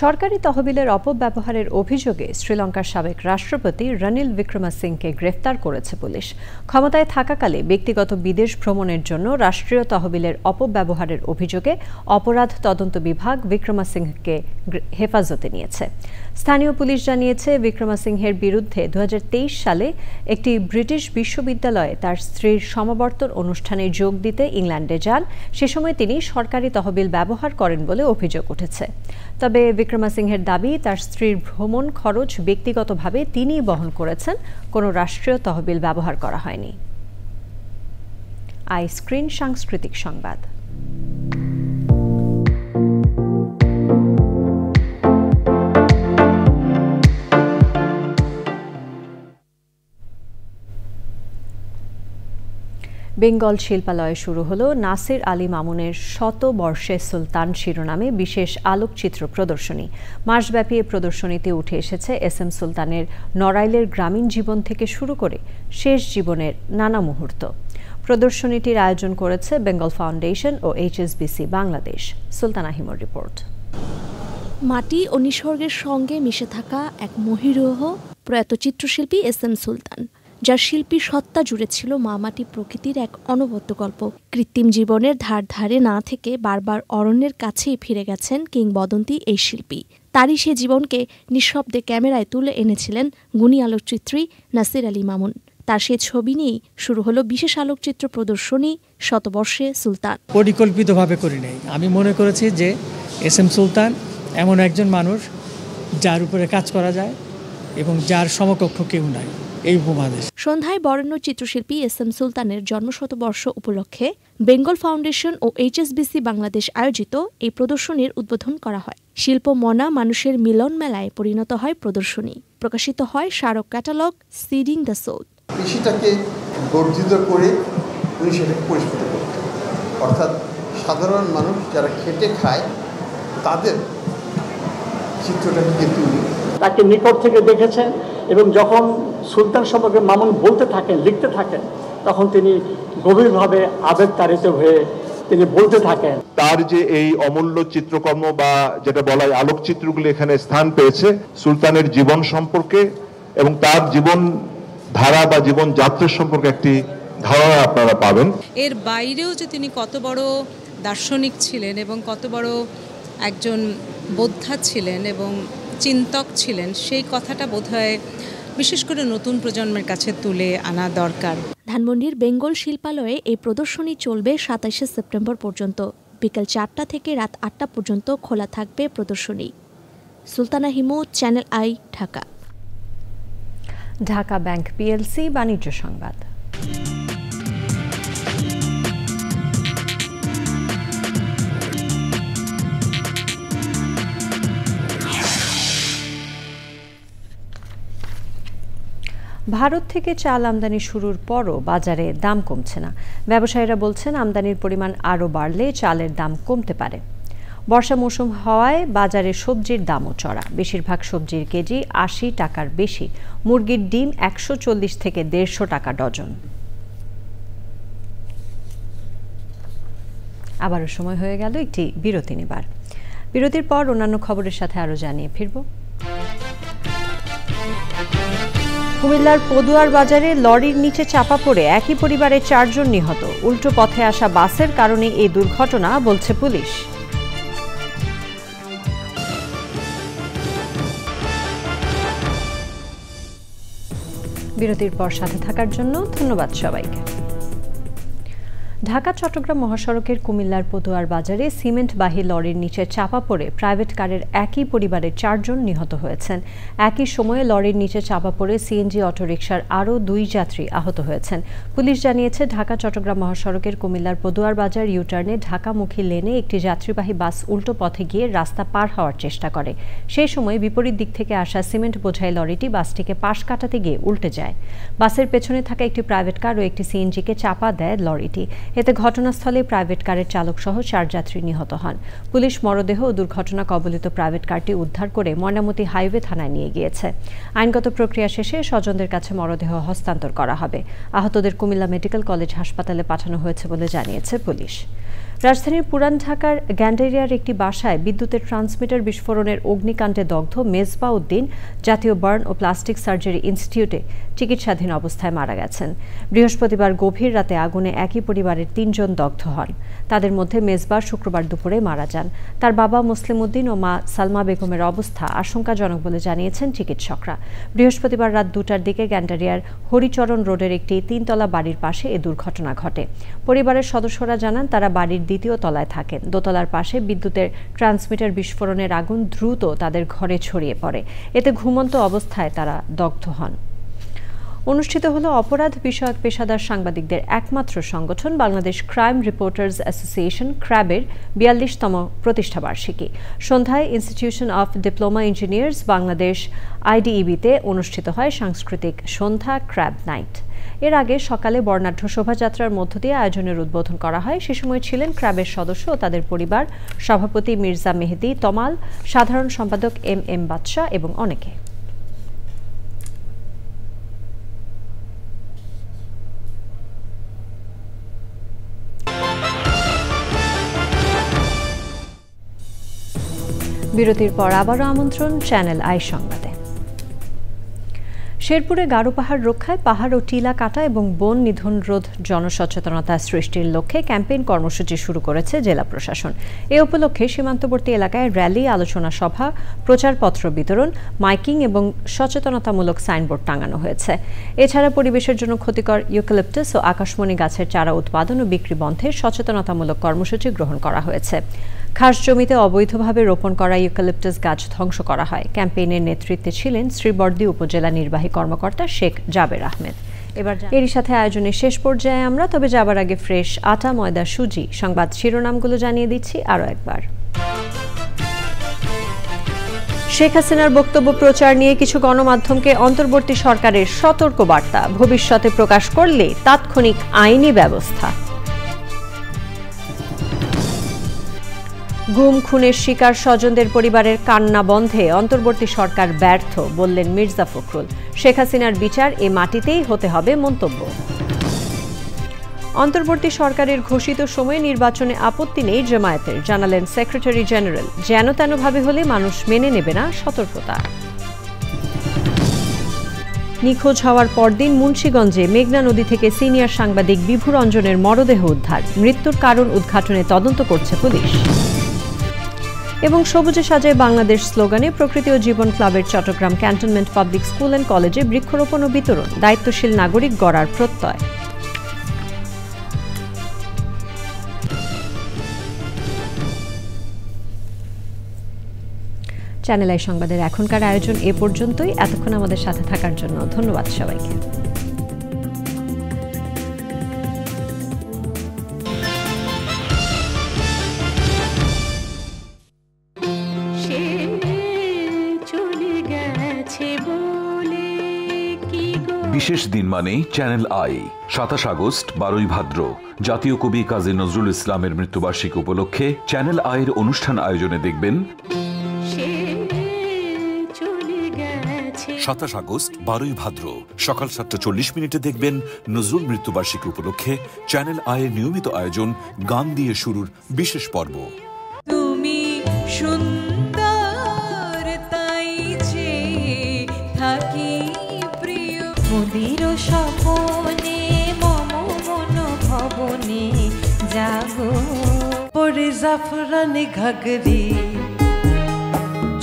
সরকারি তহবিলের অপব্যবহারের অভিযোগে শ্রীলঙ্কার সাবেক রাষ্ট্রপতি রনিল বিক্রমসিংকে গ্রেফতার করেছে পুলিশ। ক্ষমতায় থাকাকালে ব্যক্তিগত বিদেশ ভ্রমণের জন্য রাষ্ট্রীয় তহবিলের অপব্যবহারের অভিযোগে অপরাধ তদন্ত বিভাগ বিক্রমসিংহকে হেফাজতে নিয়েছে। স্থানীয় পুলিশ জানিয়েছে, বিক্রমসিংহের বিরুদ্ধে 2023 সালে একটি ব্রিটিশ বিশ্ববিদ্যালয়ে তার স্ত্রীর সমাবর্তন অনুষ্ঠানে যোগ দিতে ইংল্যান্ডে যান। সে সময় তিনি সরকারি তহবিল ব্যবহার করেন বলে অভিযোগ উঠেছে। তবে বিক্রমসিংহের দাবি, তার স্ত্রীর ভ্রমণ খরচ ব্যক্তিগতভাবে তিনিই বহন করেছেন, কোনো রাষ্ট্রীয় তহবিল ব্যবহার করা হয়নি। আইস্ক্রিন সাংস্কৃতিক সংবাদ। বেঙ্গল শিল্পালয়ে শুরু হলো নাসির আলী মামুনের শতবর্ষে সুলতান শিরোনামে বিশেষ আলোকচিত্র প্রদর্শনী। মাসব্যাপী এ প্রদর্শনীতে উঠে এসেছে এসএম সুলতানের নড়াইলের গ্রামীণ জীবন থেকে শুরু করে শেষ জীবনের নানা মুহূর্ত। প্রদর্শনীটির আয়োজন করেছে বেঙ্গল ফাউন্ডেশন ও এইচএসবিসি বাংলাদেশ। সুলতানা হিমোর রিপোর্ট। মাটি ও নিসর্গের সঙ্গে মিশে থাকা এক মহিরুহ প্রয়াত চিত্রশিল্পী এসএম সুলতান, যার শিল্পী সত্তা জুড়ে ছিল মামাটি প্রকৃতির এক অনবদ্য গল্প। কৃত্রিম জীবনের ধারে না থেকে বারবার অরণ্যের কাছেই ফিরে গেছেন কিংবদন্তি এই শিল্পী। তারই সে জীবনকে নিঃশব্দে ক্যামেরায় তুলে এনেছিলেন গুণী আলোকচিত্রী নাসির আলী মামুন। তার সে ছবি নিয়েই শুরু হলো বিশেষ আলোকচিত্র প্রদর্শনী শতবর্ষে সুলতান। পরিকল্পিতভাবে করি নাই, আমি মনে করেছি যে এসএম সুলতান এমন একজন মানুষ যার উপরে কাজ করা যায় এবং যার সমকক্ষ কেউ নাই এই উপমহাদেশ। সন্ধ্যায় বরেণ্য চিত্রশিল্পী এসএম সুলতানের জন্মশতবর্ষ উপলক্ষে বেঙ্গল ফাউন্ডেশন ও এইচএসবিসি বাংলাদেশ আয়োজিত এই প্রদর্শনীর উদ্বোধন করা হয়। শিল্প মনা মানুষের মিলন মেলায় পরিণত হয় প্রদর্শনী। প্রকাশিত হয় স্মারক ক্যাটালগ সিডিং দ্য সোল। কৃষিটাকে বর্ধিত করে উনি সেটাকে পরিস্ফুট করতেন, অর্থাৎ সাধারণ মানুষ যারা খেটে খায় তাদের চিত্রটাকে কিন্তু তাকে নিকট থেকে দেখেছেন এবং যখন সুলতান সম্পর্কে মামুন বলতে থাকেন, লিখতে থাকেন, তখন তিনি গভীরভাবে আবেগতাড়িত হয়ে তিনি বলতে থাকেন। তার যে এই অমূল্য চিত্রকর্ম বা যেটা বলা হয় আলোকচিত্রগুলি এখানে স্থান পেয়েছে সুলতানের জীবন সম্পর্কে এবং তার জীবন ধারা বা জীবন যাত্রা সম্পর্কে একটি ধারণা আপনারা পাবেন। এর বাইরেও যে তিনি কত বড় দার্শনিক ছিলেন এবং কত বড় একজন বোদ্ধা ছিলেন এবং চিন্তক ছিলেন, সেই কথাটা বোধহয় বিশেষ করে নতুন প্রজন্মের কাছে তুলে আনা দরকার। ধানমন্ডির বেঙ্গল শিল্পালয়ে এই প্রদর্শনী চলবে 27শে সেপ্টেম্বর পর্যন্ত। বিকেল 4টা থেকে রাত 8টা পর্যন্ত খোলা থাকবে প্রদর্শনী। Sultana Himu, channel I, Dhaka. Dhaka bank PLC বাণিজ্য সংবাদ। ভারত থেকে চাল আমদানি শুরুর পরও বাজারে দাম কমছে না। ব্যবসায়ীরা বলছেন, আমদানির পরিমাণ আরও বাড়লে চালের দাম কমতে পারে। বর্ষা মৌসুম হওয়ায় বাজারে সবজির দামও চড়া। বেশিরভাগ সবজির কেজি 80 টাকার বেশি। মুরগির ডিম 140 থেকে 150 টাকা ডজন। আবারও সময় হয়ে গেল একটি বিরতি নেবার। বিরতির পর অন্যান্য খবরের সাথে আরও জানিয়ে ফিরব। কুমিল্লার পদুয়ার বাজারে লরির নিচে চাপা পড়ে একই পরিবারের 4 জন নিহত। উল্টো পথে আসা বাসের কারণে এই দুর্ঘটনা বলছে পুলিশ। বিরতির পর সাথে থাকার জন্য ধন্যবাদ সবাইকে। ঢাকা চট্টগ্রাম মহাসড়কের কুমিল্লার পদুয়ার বাজারে সিমেন্টবাহী লরির নিচে চাপা পড়ে প্রাইভেট কারের একই পরিবারের 4 জন নিহত হয়েছেন। একই সময়ে লরির নিচে চাপা পড়ে সিএনজি অটোরিকশার আরও 2 যাত্রী আহত হয়েছেন। পুলিশ জানিয়েছে, ঢাকা চট্টগ্রাম মহাসড়কের কুমিল্লার পদুয়ার বাজার ইউটার্নে ঢাকামুখী লেনে একটি যাত্রীবাহী বাস উল্টো পথে গিয়ে রাস্তা পার হওয়ার চেষ্টা করে। সেই সময় বিপরীত দিক থেকে আসা সিমেন্ট বোঝাই লরিটি বাসটিকে পাশ কাটাতে গিয়ে উল্টে যায়। বাসের পেছনে থাকা একটি প্রাইভেট কার ও একটি সিএনজিকে চাপা দেয় লরিটি। এতে ঘটনাস্থলে প্রাইভেট কারের চালক সহ 4 যাত্রী নিহত হন। পুলিশ মরদেহ ও দুর্ঘটনা কবলিত প্রাইভেট কারটি উদ্ধার করে ময়নামতি হাইওয়ে থানায় নিয়ে গিয়েছে। আইনগত প্রক্রিয়া শেষে স্বজনদের কাছে মরদেহ হস্তান্তর করা হবে। আহতদের কুমিল্লা মেডিকেল কলেজ হাসপাতালে পাঠানো হয়েছে বলে জানিয়েছে পুলিশ। রাজধানীর পুরান ঢাকার গ্যান্ডেরিয়ার একটি বাসায় বিদ্যুতের ট্রান্সমিটার বিস্ফোরণের অগ্নিকাণ্ডে দগ্ধ মেজবা উদ্দিন জাতীয় বার্ন ও প্লাস্টিক সার্জারি ইনস্টিটিউটে চিকিৎসাধীন অবস্থায় মারা গেছেন। বৃহস্পতিবার গভীর রাতে আগুনে একই পরিবারের 3 জন দগ্ধ হন। তাদের মধ্যে মেজবা শুক্রবার দুপুরে মারা যান। তার বাবা মুসলিম উদ্দিন ও মা সালমা বেগমের অবস্থা আশঙ্কাজনক বলে জানিয়েছেন চিকিৎসকরা। বৃহস্পতিবার রাত 2টার দিকে গ্যান্ডেরিয়ার হরিচরণ রোডের একটি 3তলা বাড়ির পাশে এ দুর্ঘটনা ঘটে। পরিবারের সদস্যরা জানান তারা বাড়ির 2য় তলায় থাকেন। দোতলার পাশে বিদ্যুতের ট্রান্সমিটার বিস্ফোরণের আগুন দ্রুত তাদের ঘরে ছড়িয়ে পড়ে। এতে ঘুমন্ত অবস্থায় তারা দগ্ধ হন। অনুষ্ঠিত হলো অপরাধ বিষয়ক পেশাদার সাংবাদিকদের একমাত্র সংগঠন বাংলাদেশ ক্রাইম রিপোর্টার্স অ্যাসোসিয়েশন ক্র্যাবের 42তম প্রতিষ্ঠাবার্ষিকী। সন্ধ্যায় institution of diploma engineers Bangladesh আইডিইবিতে অনুষ্ঠিত হয় সাংস্কৃতিক সন্ধ্যা ক্র্যাব নাইট। এর আগে সকালে বর্ণাঢ্য শোভাযাত্রার মধ্য দিয়ে আয়োজনের উদ্বোধন করা হয়। সে সময় ছিলেন ক্র্যাবের সদস্য ও তাদের পরিবার, সভাপতি মির্জা মেহেদি তমাল, সাধারণ সম্পাদক এম বাদশা এবং অনেকে। বিরতির পর আবারও আমন্ত্রণ চ্যানেল আই সংবাদে। শেরপুরে গারো পাহাড় রক্ষায় পাহাড় ও টিলা কাটা এবং বন নিধন রোধ জনসচেতনতা সৃষ্টির লক্ষ্যে ক্যাম্পেইন কর্মসূচি শুরু করেছে জেলা প্রশাসন। এ উপলক্ষে সীমান্তবর্তী এলাকায় র্যালি, আলোচনা সভা, প্রচারপত্র বিতরণ, মাইকিং এবং সচেতনতামূলক সাইনবোর্ড টাঙানো হয়েছে। এছাড়া পরিবেশের জন্য ক্ষতিকর ইউক্যালিপটাস ও আকাশমণি গাছের চারা উৎপাদন ও বিক্রি বন্ধে সচেতনতামূলক কর্মসূচি গ্রহণ করা হয়েছে। খাস জমিতে অবৈধভাবে রোপণ করা ইউক্যালিপটাস গাছ ধ্বংস করা হয়। ক্যাম্পেইনের নেতৃত্বে ছিলেন শ্রীবর্দী উপজেলা নির্বাহী কর্মকর্তা শেখ জাবের আহমেদ। এরই সাথে আয়োজনের শেষ পর্যায়ে আমরা, তবে যাবার আগে ফ্রেশ আটা, ময়দা, সুজি সংবাদ শিরোনামগুলো জানিয়ে দিচ্ছি আরও একবার। শেখ হাসিনার বক্তব্য প্রচার নিয়ে কিছু গণমাধ্যমকে অন্তর্বর্তী সরকারের সতর্ক বার্তা, ভবিষ্যতে প্রকাশ করলে তাৎক্ষণিক আইনি ব্যবস্থা। গুম খুনের শিকার স্বজনদের পরিবারের কান্না বন্ধে অন্তর্বর্তী সরকার ব্যর্থ, বললেন মির্জা ফখরুল। শেখ হাসিনার বিচার এ মাটিতেই হতে হবে মন্তব্য। অন্তর্বর্তী সরকারের ঘোষিত সময়ে নির্বাচনে আপত্তি নেই জামায়াতের, জানালেন সেক্রেটারি জেনারেল। যেন তেনভাবে হলে মানুষ মেনে নেবে না, সতর্কতা। নিখোঁজ হওয়ার পরদিন মুন্সিগঞ্জে মেঘনা নদী থেকে সিনিয়র সাংবাদিক বিভু রঞ্জনের মরদেহ উদ্ধার। মৃত্যুর কারণ উদ্ঘাটনে তদন্ত করছে পুলিশ। এবং সবুজে সাজায় বাংলাদেশ স্লোগানে প্রকৃতি ও জীবন ক্লাবের Chittagong cantonment public school and কলেজে বৃক্ষরোপণ ও বিতরণ, দায়িত্বশীল নাগরিক গড়ার প্রত্যয়। চ্যানেল আই সংবাদের এখনকার আয়োজন এ পর্যন্তই। এতক্ষণ আমাদের সাথে থাকার জন্য ধন্যবাদ সবাইকে। বিশেষ দিন মানেই চ্যানেল আই। 27 আগস্ট 12ই ভাদ্র জাতীয় কবি কাজী নজরুল ইসলামের মৃত্যুবার্ষিকী উপলক্ষে চ্যানেল আইয়ের অনুষ্ঠান আয়োজনে দেখবেন 27 আগস্ট 12ই ভাদ্র সকাল 7:40 দেখবেন নজরুল মৃত্যুবার্ষিকী উপলক্ষে চ্যানেল আইয়ের নিয়মিত আয়োজন গান দিয়ে শুরুর বিশেষ পর্ব। তুমি সুন্দর তাই যে থাকি প্রিয় মোদের স্বপনে মম মন ভবনে জাগো পরে জাফরানি ঘাগরি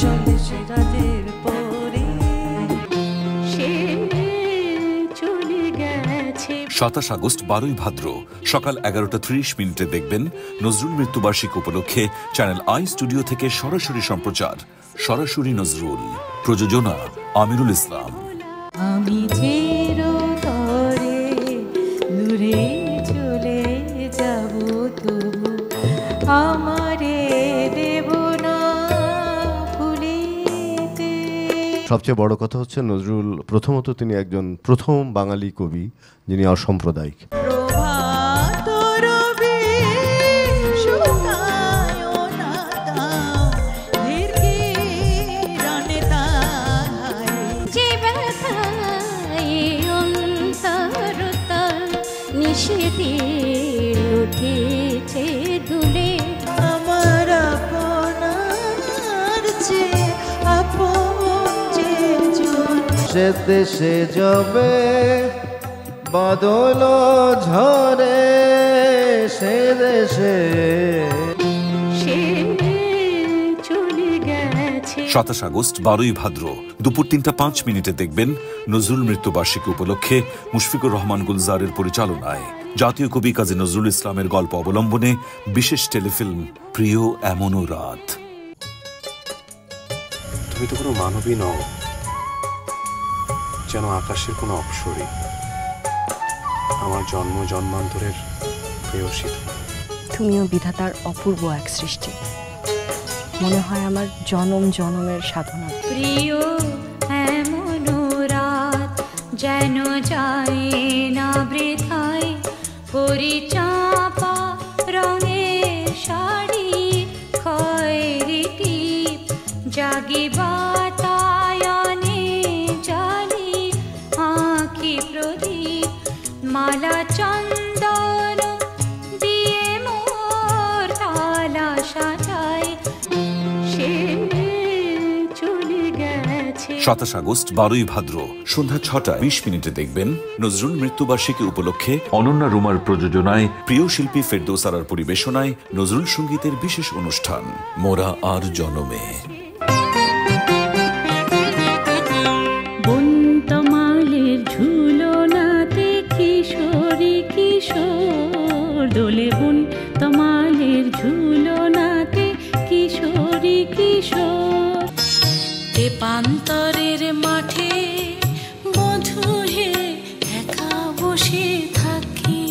চলে সে রাজের পরে সে চলে গেছে। 27 আগস্ট 12ই ভাদ্র সকাল 11:30 দেখবেন নজরুল মৃত্যুবার্ষিকী উপলক্ষে চ্যানেল আই স্টুডিও থেকে সরাসরি সম্প্রচার সরাসরি নজরুল। প্রযোজনা আমিরুল ইসলাম। আমি চিরতরে দূরে চলে যাব তবু আমারে দেব না ভুলিতে। সবচেয়ে বড় কথা হচ্ছে নজরুল প্রথমত তিনি একজন প্রথম বাঙালি কবি যিনি অসাম্প্রদায়িক। স্মৃতির উঠেছে দুলে আমার আপনার চেয়ে আপন যে জন সে দেশে যাবে বাদল ঝরে সে দেশে 27 আগস্ট 12ই ভাদ্র দুপুর 3:05 দেখবেন নজরুল মৃত্যুবার্ষিকী উপলক্ষে মুশফিকুর রহমান গুলজারের পরিচালনায় জাতীয় কবি কাজী নজরুল ইসলামের গল্প অবলম্বনে বিশেষ টেলিফিল্ম প্রিয় এমনও রাত। তুমি তো কোনো মানবী নও, যেন আকাশের কোনো অপসরী, আমার জন্ম জন্মান্তরের প্রেয়সী। তুমিও বিধাতার অপূর্ব এক সৃষ্টি, মনে হয় আমার জনম জনমের সাধনা। প্রিয় এমন রাত যেন যায় না বৃথায়, পরিচাপা রঙের শাড়ি খয়েরি টিপ জাগি বাতায়নে জালি আঁখি প্রদীপ মালা চন্দন দিয়ে মোর তালা সাজায় 27 আগস্ট 12ই ভাদ্র সন্ধ্যা 6:20 দেখবেন নজরুল মৃত্যুবার্ষিকী উপলক্ষে অনন্যা রুমার প্রযোজনায় প্রিয় শিল্পী ফেরদৌস আরার পরিবেশনায় নজরুল সঙ্গীতের বিশেষ অনুষ্ঠান মোরা আর জনমে। বন্তমালের ঝুলনাতে কিশোরী কিশোর দোলে, বন্তমালের ঝুলনাতে কিশোরী কিশোর তেপান্তরের মাঠে মধু হে একা বসে থাকি,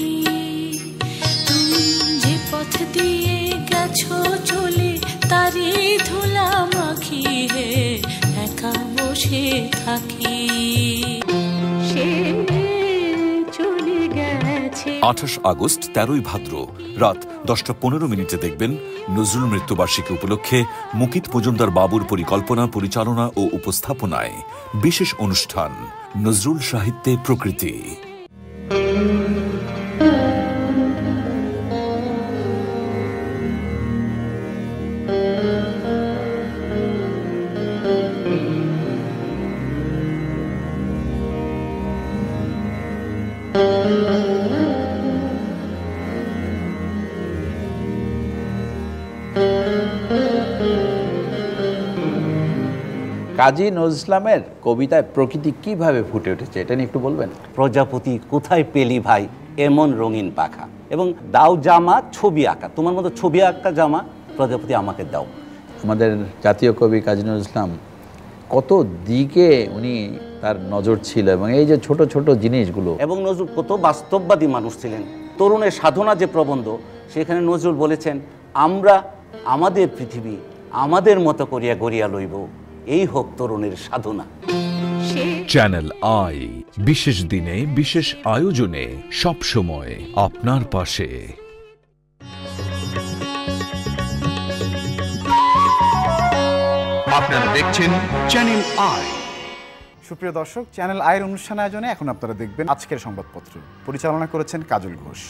তুমি যে পথ দিয়ে গেছো চলে তারি ধুলা মাখি হে একা বসে থাকি। 28 আগস্ট 13ই ভাদ্র রাত 10:15 দেখবেন নজরুল মৃত্যুবার্ষিকী উপলক্ষে মুকিত মজুমদার বাবুর পরিকল্পনা পরিচালনা ও উপস্থাপনায় বিশেষ অনুষ্ঠান নজরুল সাহিত্যে প্রকৃতি। কাজী নজরুল ইসলামের কবিতায় প্রকৃতি কিভাবে ফুটে উঠেছে এটা নিয়ে একটু বলবেন? প্রজাপতি কোথায় পেলি ভাই এমন রঙিন পাখা, এবং দাও জামা ছবি আঁকা, তোমার মতো ছবি আঁকা জামা প্রজাপতি আমাকে দাও। আমাদের জাতীয় কবি কাজী নজরুল ইসলাম কত দিকে উনি তার নজর ছিল, এবং এই যে ছোট ছোট জিনিসগুলো, এবং নজরুল কত বাস্তববাদী মানুষ ছিলেন। তরুণের সাধনা যে প্রবন্ধ, সেখানে নজরুল বলেছেন আমরা আমাদের পৃথিবী আমাদের মতো করিয়া গড়িয়া লইব, এই হোক তরুণের সাধনা। চ্যানেল আই বিশেষ দিনে বিশেষ আয়োজনে সব সময় আপনার পাশে। আপনারা দেখছেন চ্যানেল আই। সুপ্রিয় দর্শক, চ্যানেল আইয়ের অনুষ্ঠান আয়োজনে এখন আপনারা দেখবেন আজকের সংবাদপত্র। পরিচালনা করেছেন কাজল ঘোষ।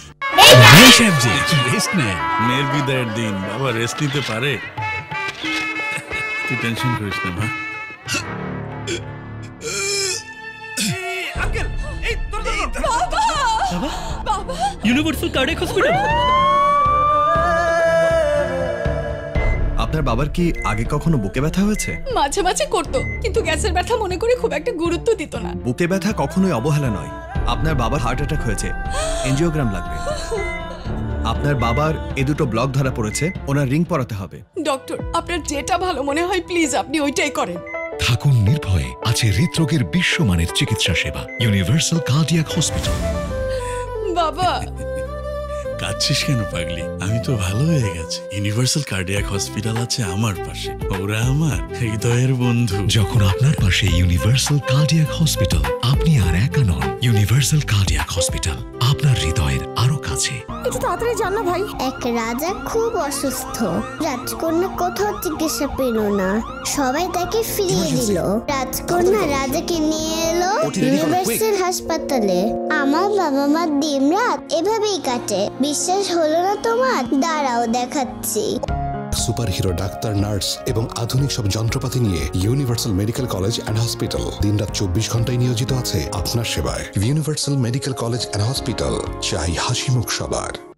মেয়ের বিদায়ের দিন বাবা রেস্ট নিতে পারে, তুই টেনশন করিস না মা। Universal cardiac hospital. আপনার বাবার কি আগে কখনো বুকে ব্যথা হয়েছে? মাঝে মাঝে করতো, কিন্তু গ্যাসের ব্যথা মনে করে খুব একটা গুরুত্ব দিত না। বুকে ব্যথা কখনোই অবহেলা নয়। আপনার বাবার হার্ট অ্যাটাক হয়েছে, এনজিওগ্রাম লাগবে। আপনার বাবার এ দুটো ব্লক ধরা পড়েছে, ওনার রিং পরাতে হবে। ডক্টর, আপনার যেটা ভালো মনে হয় প্লিজ আপনি ওইটাই করেন। থাকুন নির্ভয়ে, আছে হৃদরোগের বিশ্বমানের চিকিৎসা সেবা ইউনিভার্সাল কার্ডিয়াক হসপিটাল। বাবা কাঁদছিস কেন পাগলি? আমি তো ভালো হয়ে গেছি। ইউনিভার্সাল কার্ডিয়াক হসপিটাল আছে আমার পাশে, ওরা আমার হৃদয়ের বন্ধু। যখন আপনার পাশে ইউনিভার্সাল কার্ডিয়াক হসপিটাল, আপনি আর একা নন। ইউনিভার্সাল কার্ডিয়াক হসপিটাল, আপনার হৃদয়ের আরো কাছে। একটু তাড়াতাড়ি জান না ভাই। এক রাজা খুব অসুস্থ, রাজকন্যা কোথাও চিকিৎসা পেল না, সবাই তাকে ফিরিয়ে দিল। রাজকন্যা রাজাকে নিয়ে এলো ইউনিভার্সাল হাসপাতালে। আমার বাবা মার দিন রাত এভাবেই কাটে। বিশ্বাস হলো না তোমার? দাঁড়াও দেখাচ্ছি। সুপারহিরো ডাক্তার, নার্স এবং আধুনিক সব যন্ত্রপাতি নিয়ে universal medical college and hospital দিনরাত 24 ঘন্টায় নিয়োজিত আছে আপনার সেবায়। Universal medical college and hospital, চাই হাসি মুখ সবার।